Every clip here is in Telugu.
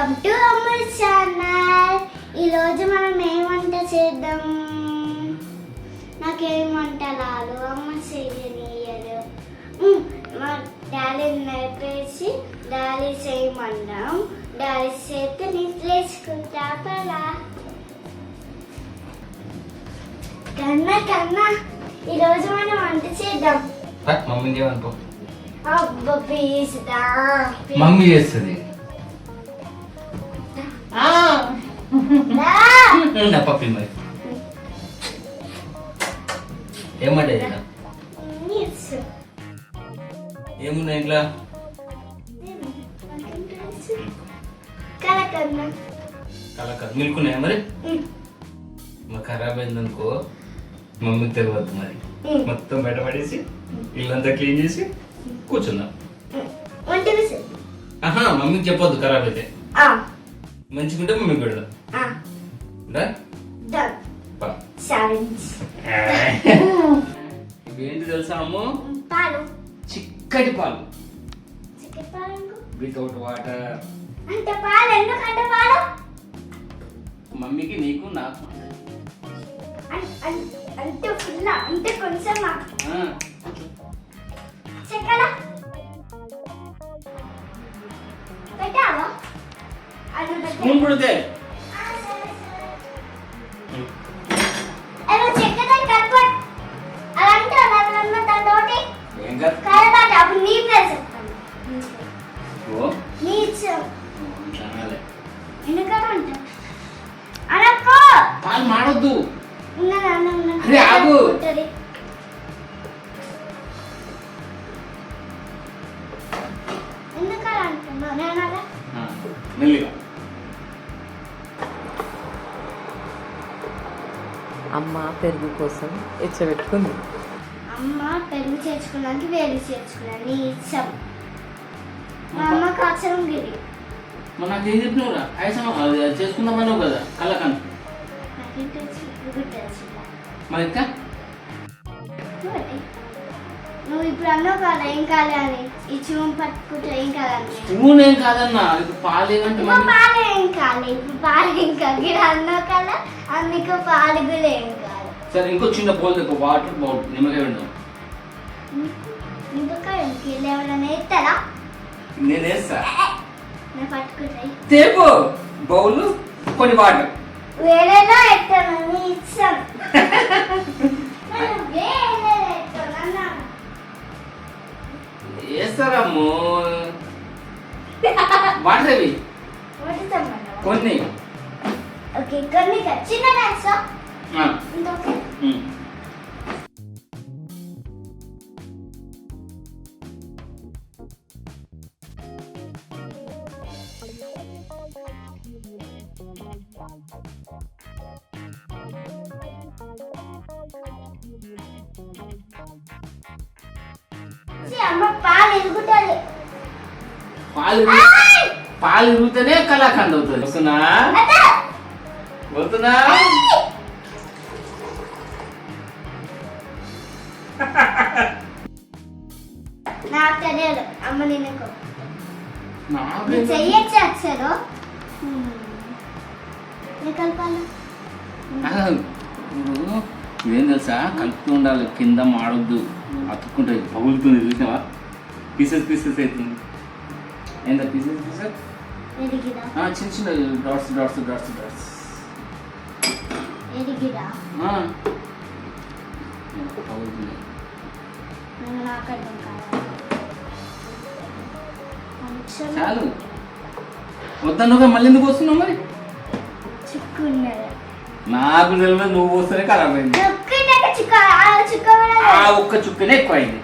Welcome to అమ్మూల్ channel. ఈరోజు మనం ఏం వంట చేద్దాం? నాకేం వంట రాదు, అమ్మ చేయనియదు. మా డాడీని నేర్పేసి డాడీ చేయమన్నాం. డాడీ చేస్తే నేను లేచుకుంటా పలా. కన్నా కన్నా ఈరోజు మనం వంట చేద్దాం. మమ్మీ చేయమనుకో. అబ్బా ప్లీజ్ దా. మమ్మీ చేస్తుంది. పప్పి మరి ఏమంటే ఏమున్నా ఇంట్లో? కలకండ్ మిల్క్ ఉన్నాయా మరి? ఖరాబ్ అయిందనుకో మమ్మీకి తెలియదు మరి. మొత్తం బయట పడేసి ఇల్లంతా క్లీన్ చేసి కూర్చుందాం. మమ్మీకి చెప్పొద్దు ఖరాబ్ అయితే. మంచిగుంటే మమ్మీకి పెడదాం. ఇవేంటి తెలుసా అమ్ము? పాలు, చిక్కటి పాలు వితౌట్ వాటర్. అంటే పాలు ఎందుకంటే పాలు మమ్మీకి నీకు నాకు అంటే ఫుల్ అంటే కొంచెం చెక్కల పెట్టావా? స్పూన్ పుడితే పాలు మాడొద్దు. ఆగు. మెల్లిగా అమ్మ పెరుగు కోసం ఎచ్చబెట్టుకుంది. అమ్మ పెరుగు చేర్చుకోవడానికి వేడి చేర్చుకున్నాను. నీ ఇష్టం. మా అమ్మ కాచరం గిరి. మరి నాకు ఏం చెప్పినవురా? ఆయసం చేసుకుందామన్నావు కదా కలకండ్. మరి ఇంకా నువ్వు ఇప్పుడు అన్నావు కదా ఏం కాలే అని. ఈ చూమ్ పట్టుకుంటే ఏం కాదని. స్పూన్ ఏం కాదన్నా. ఇప్పుడు పాలేమంటే పాలు ఏం కాలే. ఇప్పుడు పాలు ఏం కాదు. గిరి అన్నావు కదా అందుకు పాలు కూడా ఏం కాదు. సరే ఇంకో చిన్న బౌల్ తెప్ప. వాటర్ బౌల్ నిమ్మకాయ వెళ్దాం. నిమ్మకాయ ఎవరైనా వేస్తారా? నేను వేస్తా. నేను పట్టుకుంటాయి. తేపు బౌల్ కొన్ని వాటర్ వేరేలా ఎత్తాను నీ ఇష్టం. వేస్తారమ్మో వాటర్ అవి కొన్ని. ఓకే కొన్ని చిన్న డాన్సా? పాలు ఇరుగుతూనే కలాకండ్ అవుతుంది. వస్తున్నా వస్తున్నా. నాకు తెలియదు. అమ్మ నేను చెయ్యొచ్చు అసలు ఏం తెలుసా? కలుపుతూ ఉండాలి. కింద మాడొద్దు. అతుక్కుంటుంది. పగులుతుంది. చూసినావా? పీసెస్ పీసెస్ అవుతుంది. ఏంటో పీసెస్ పీసెస్ చిన్న చిన్న డాట్స్ డాట్స్ డాట్స్ డాట్స్. పగులుతుంది. చాలు. వద్దనుగా మళ్ళీ ఎందుకు వస్తున్నావు మరి? నాకు తెలియదు. నువ్వు వస్తేనే ఖరాబ్ అయింది. ఒక్క చుక్కనే ఎక్కువ అయింది.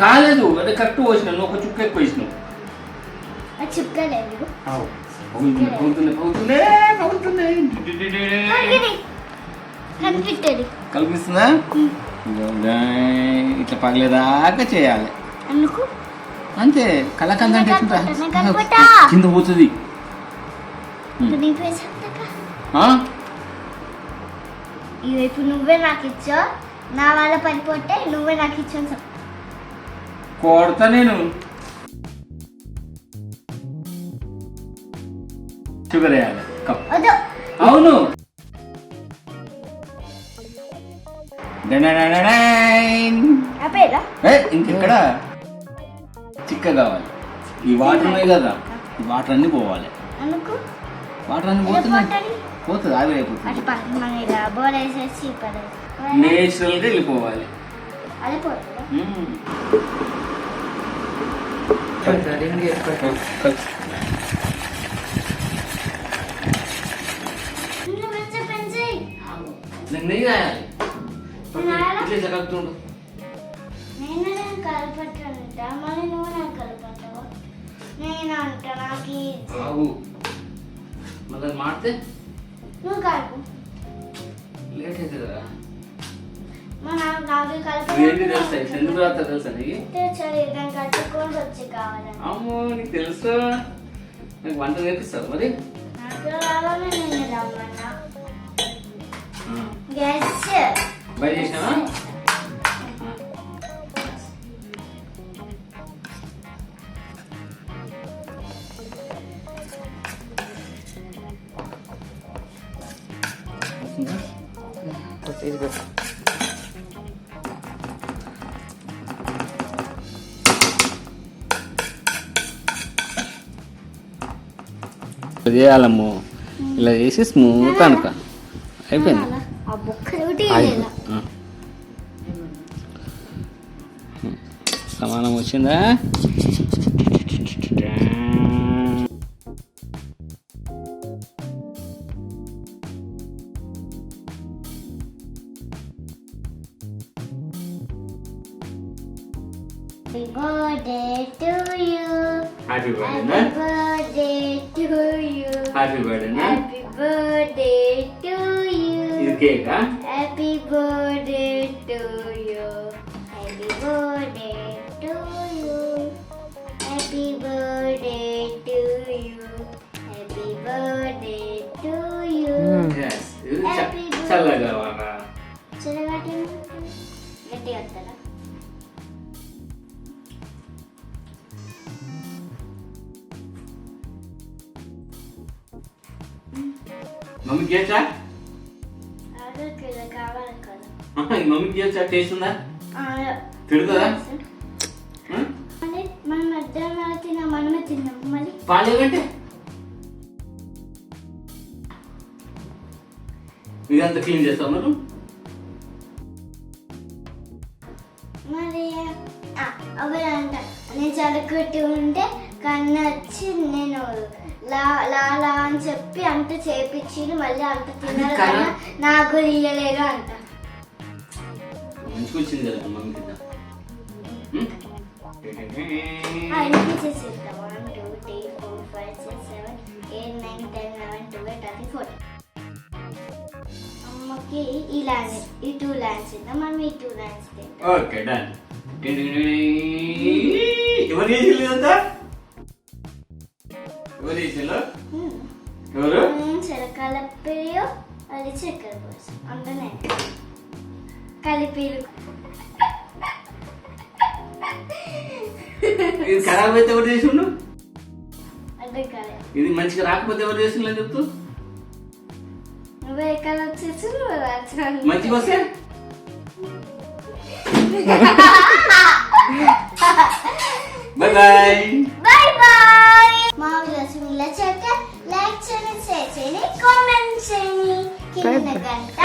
కాలేదు. అదే కరెక్ట్ పోసిన. నువ్వు ఒక చుక్క ఎక్కువ వేసినావు. కల్పిస్తుందా? ఇట్లా పగలేదాకా చేయాలి అంతే. కలకండ్ అంటే కింద పోతుంది. ఇప్పుడు నువ్వే నాకు ఇచ్చావు. నా వాళ్ళ పడిపోతే నువ్వే నాకు ఇచ్చాను. కొడతా నేను. షుగర్ వేయాలి కప్. వద్దు. అవును. ఆపేరా? ఇంకెక్కడ చిక్క కావాలి. ఈ వాటర్ ఉన్నాయి కదా, ఈ వాటర్ అన్ని పోవాలి. అనుకో వాటర్ అన్ని పోతున్నాయి, పోతుంది ఆవిరైపోతుంది. అటు పక్కన మన ఇలా బోర్ వేసేసి నేచురల్ గా వెళ్ళిపోవాలి. అది పోతుందా? నెయ్యి రాయాలి. ఇట్లా కలుపుతుండు. నేను కలపట్టా, మళ్ళీ నువ్వు నాకు కలపట్టావు. నేను అంట నాకు మళ్ళీ మాడితే నువ్వు కలుపు. లేట్ అవుతుంది కదా. నాకు ఏంటి తెలుసా ఎందుకు రాస్తా తెలుసా నీకు? దాన్ని కట్టుకొని వచ్చి కావాలని. అమ్మో నీకు తెలుసు, నాకు వంట నేర్పిస్తావు మరి. నాకు రావాలని నేను రమ్మన్నా. బయట చేసినావా? చేయాలమ్ము ఇలా చేసి స్మూత్ అనుక అయిపోయింది. సమానం వచ్చిందా? Happy birthday to you. Happy birthday. Happy birthday to you. Happy birthday. Happy birthday to you. ఇది కేకా? Happy birthday to you. Happy birthday to you. Happy birthday to you. Happy birthday to you. Yes. ఇది Happy birthday. చల్లగా వారా. చల్లగా గట్టిగా వస్తారా? మమ్మీ కేచా? కావాలి కదా. మమ్మీ కేచా టేస్ట్ ఉందా? తిడుతుందా? మనం మధ్యాహ్నం తిన్నాం, మనమే తిన్నాం. మళ్ళీ పాలేవంటే ఇదంతా క్లీన్ చేస్తావు మరి? మరి అవరంట నేను చదువుకుంటూ ఉంటే కన్ను వచ్చి నేను లా లా లా అని చెప్పి అంత చేపించి మళ్ళీ అంత తిన్నారు కన్నా నాకు ఇయ్యలేదు అంట. మంచిగా వచ్చింది కదా మమ్మీ కింద. అన్ని చేసేస్తా. 1 2 3 4 5 6 7 8 9 10 11 12 13 14. అమ్మకి ఈ ల్యాండ్ ఈ 2 ల్యాండ్స్ ఇద్దాం, మనం ఈ 2 ల్యాండ్స్ తింటాం. Okay done. ఎవరు చేసింది అంతా? ఎవరు చేసిండు? ఎవరు? చిరకలపియో అది చక్కెర పోసి అందునే కలిపిరు. ఇది ఖరాబ్ అయితే ఎవరు చేసిండు? అర్థం కాలే. ఇది మంచిగా రాకపోతే ఎవరు చేసిండు అని చెప్తూ? నువ్వే ఎక్కడ వచ్చేసి నువ్వు రాచాను. మంచిగా వస్తే బాయ్ బాయ్. Bye bye. మా వీడియోస్ మీకు నచ్చితే లైక్ చేయండి, షేర్ చేయండి, కామెంట్ చేయండి, కింద గంట